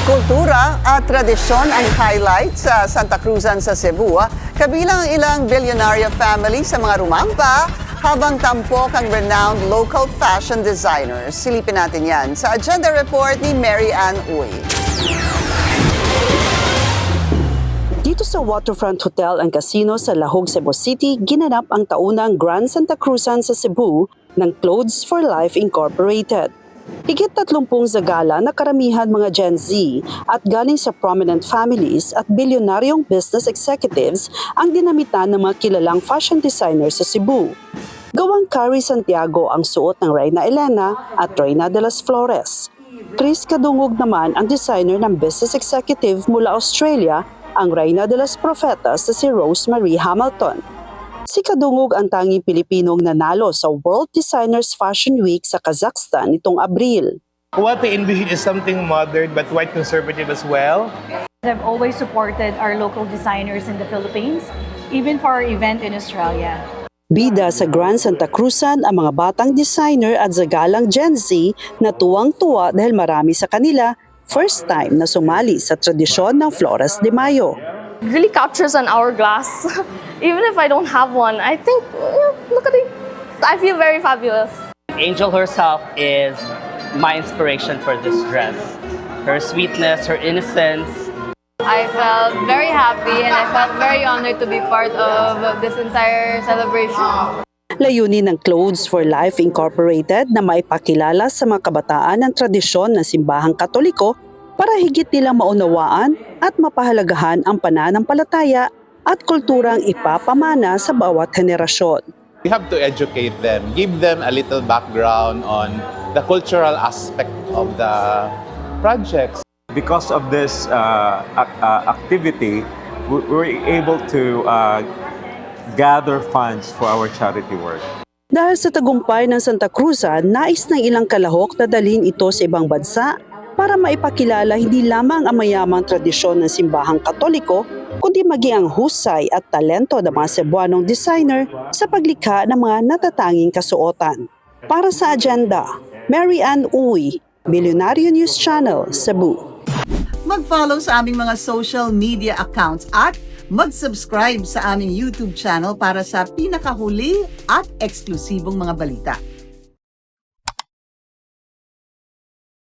Kultura at tradisyon ang highlight sa Santa Cruzan sa Cebu. Kabilang ang ilang bilyonaryo family sa mga rumampa habang tampok ang renowned local fashion designers. Silipin natin yan sa agenda report ni Mary Ann Uy. Dito sa Waterfront Hotel and Casino sa Lahog, Cebu City, ginanap ang taunang Grand Santa Cruzan sa Cebu ng Clothes for Life Incorporated. Higit 30 zagala na karamihan mga Gen Z at galing sa prominent families at bilyonaryong business executives ang dinamitan ng mga kilalang fashion designers sa Cebu. Gawang Carrie Santiago ang suot ng Reyna Elena at Reyna de las Flores. Chris Kadungog naman ang designer ng business executive mula Australia, ang Reyna de las Profetas na si Rosemary Hamilton. Si Kadungog ang tanging Pilipinong nanalo sa World Designers Fashion Week sa Kazakhstan nitong Abril. What they envision is something modern but quite conservative as well. I've always supported our local designers in the Philippines, even for our event in Australia. Bida sa Grand Santa Cruzan ang mga batang designer at zagalang Gen Z na tuwang-tuwa dahil marami sa kanila first time na sumali sa tradisyon ng Flores de Mayo. It really captures an hourglass. Even if I don't have one, I think, look at it. I feel very fabulous. Angel herself is my inspiration for this dress. Her sweetness, her innocence. I felt very happy and I felt very honored to be part of this entire celebration. Layunin ng Clothes for Life Incorporated na maipakilala sa mga kabataan ang tradisyon ng simbahang Katoliko para higit nilang maunawaan at mapahalagahan ang pananampalataya at kulturang ipapamana sa bawat henerasyon. We have to educate them, give them a little background on the cultural aspect of the projects. Because of this activity, we're able to gather funds for our charity work. Dahil sa tagumpay ng Santa Cruzan, nais ng ilang kalahok na dalhin ito sa ibang bansa para maipakilala hindi lamang ang mayamang tradisyon ng simbahang Katoliko, kundi maging ang husay at talento ng mga Cebuanong designer sa paglikha ng mga natatanging kasuotan. Para sa agenda, Mary Ann Uy, Billionario News Channel, Cebu. Mag-follow sa aming mga social media accounts at mag-subscribe sa aming YouTube channel para sa pinakahuli at eksklusibong mga balita.